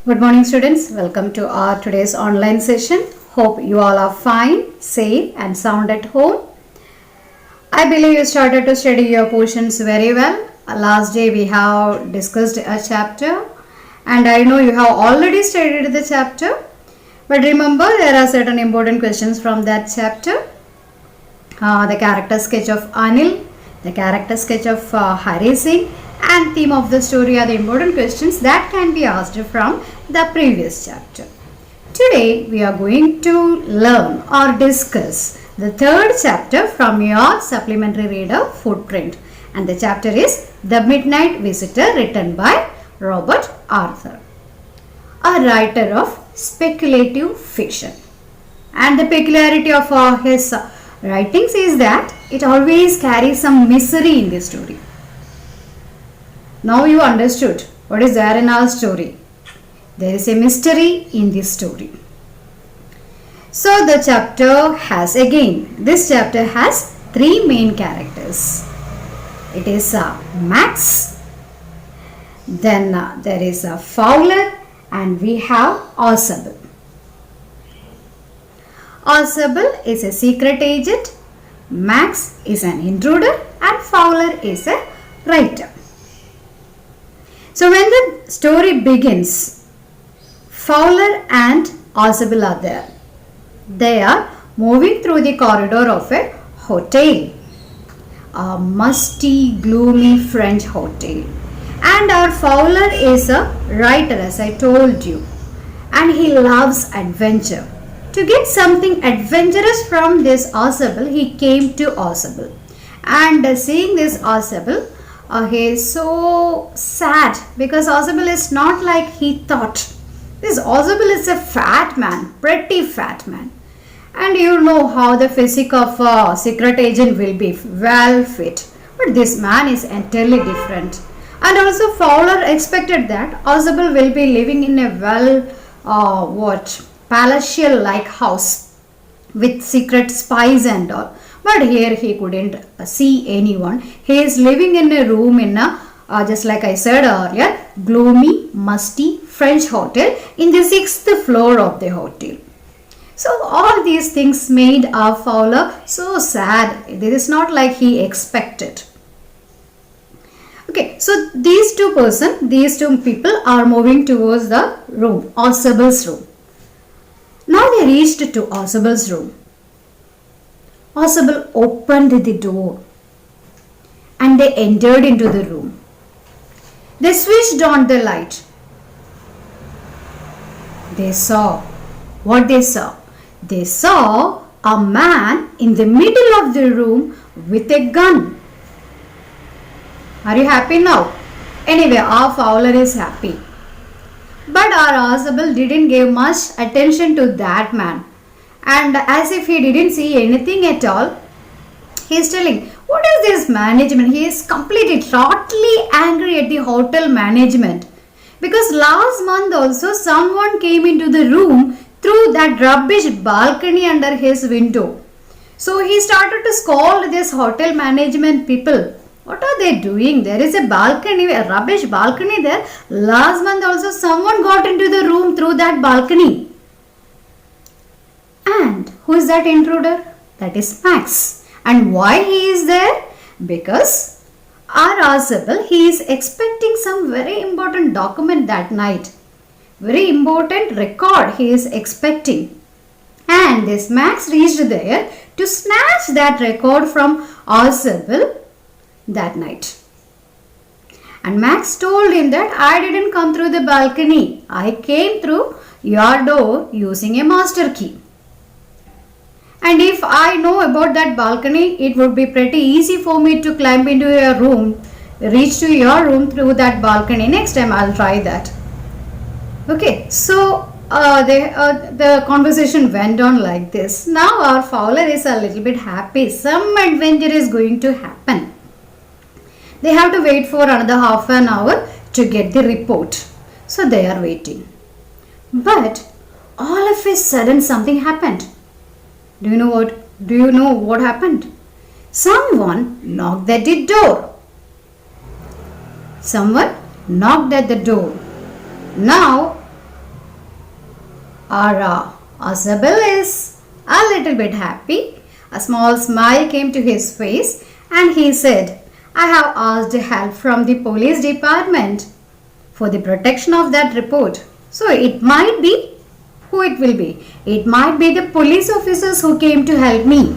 Good morning students, welcome to our today's online session. Hope you all are fine, safe and sound at home. I believe you started to study your portions very well. Last day we have discussed a chapter and I know you have already studied the chapter. But remember there are certain important questions from that chapter. The character sketch of Anil, the character sketch of Hari Singh and theme of the story are the important questions that can be asked from the previous chapter. Today we are going to learn or discuss the third chapter from your supplementary reader Footprint, and the chapter is The Midnight Visitor, written by Robert Arthur, a writer of speculative fiction. And the peculiarity of his writings is that it always carries some mystery in the story. Now you understood what is there in our story. There is a mystery in this story. So the chapter has this chapter has three main characters. It is Max, then there is Fowler, and we have Ausable. Ausable is a secret agent, Max is an intruder, and Fowler is a writer. So when the story begins, Fowler and Ausable are there. They are moving through the corridor of a hotel, a musty, gloomy French hotel. And our Fowler is a writer, as I told you, and he loves adventure. To get something adventurous from this Ausable, he came to Ausable. And seeing this Ausable, he is so sad because Ausable is not like he thought. This Ausable is a fat man, pretty fat man. And you know how the physique of a secret agent will be, well fit. But this man is entirely different. And also Fowler expected that Ausable will be living in a palatial like house with secret spies and all. But here he couldn't see anyone. He is living in a room in a, just like I said earlier, gloomy, musty French hotel in the 6th floor of the hotel. So all these things made our Fowler so sad. This is not like he expected. Okay, so these two people are moving towards the room, Ausable's room. Now they reached to Ausable's room. Ausable opened the door and they entered into the room. They switched on the light. They saw what they saw. They saw a man in the middle of the room with a gun. Are you happy now? Anyway, our Fowler is happy. But our Ausable didn't give much attention to that man. And as if he didn't see anything at all, he is telling, what is this management? He is completely, totally angry at the hotel management. Because last month also someone came into the room through that rubbish balcony under his window. So he started to scold this hotel management people. What are they doing? There is a balcony, a rubbish balcony there. Last month also someone got into the room through that balcony. And who is that intruder? That is Max. And why he is there? Because our Ausable, he is expecting some very important document that night. Very important record he is expecting. And this Max reached there to snatch that record from Ausable that night. And Max told him that I didn't come through the balcony. I came through your door using a master key. And if I know about that balcony, it would be pretty easy for me to climb into your room, reach to your room through that balcony. Next time I'll try that. Okay, so the conversation went on like this. Now our Fowler is a little bit happy. Some adventure is going to happen. They have to wait for another half an hour to get the report. So they are waiting. But all of a sudden something happened. Do you know what happened? Someone knocked at the door. Someone knocked at the door. Now Our Asabel is a little bit happy. A small smile came to his face and he said, I have asked help from the police department for the protection of that report. So it might be, who it will be? It might be the police officers who came to help me.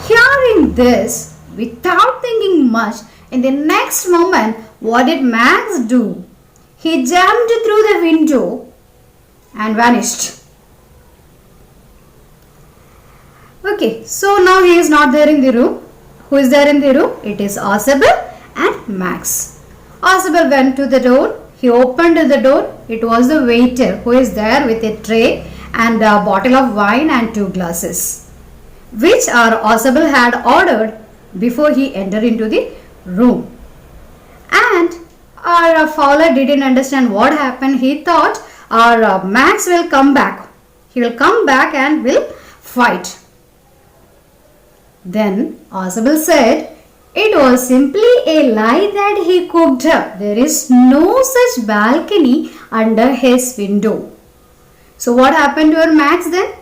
Hearing this, without thinking much, in the next moment, what did Max do? He jumped through the window and vanished. Okay, so now he is not there in the room. Who is there in the room? It is Asabel and Max. Asabel went to the door. He opened the door. It was the waiter who is there with a tray and a bottle of wine and 2 glasses, which our Asabel had ordered before he entered into the room. And our Fowler didn't understand what happened. He thought our Max will come back. He will come back and will fight. Then Asabel said, it was simply a lie that he cooked up. There is no such balcony under his window. So what happened to our Max then?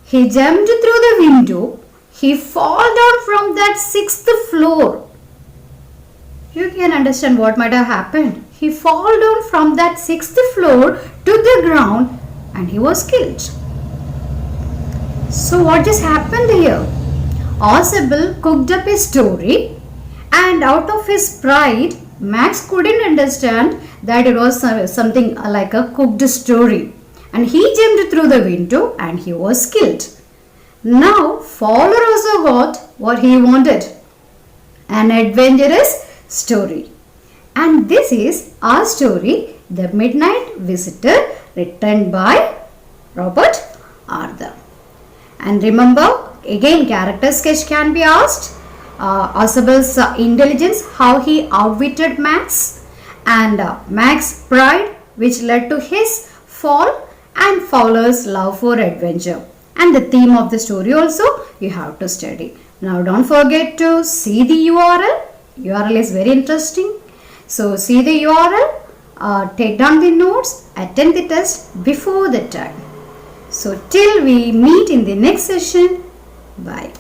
He jumped through the window. He fall down from that 6th floor. You can understand what might have happened. He fall down from that 6th floor to the ground and he was killed. So what just happened here? Asabel cooked up a story and out of his pride, Max couldn't understand that it was something like a cooked story. And he jumped through the window and he was killed. Now, Fowler also got what he wanted. An adventurous story. And this is our story, The Midnight Visitor, written by Robert Arthur. And remember, again character sketch can be asked. Asabel's intelligence, how he outwitted Max, and Max's pride which led to his fall, and Fowler's love for adventure. And the theme of the story also you have to study. Now don't forget to see the URL. URL is very interesting. So see the URL, take down the notes, attend the test before the time. So till we meet in the next session, bye.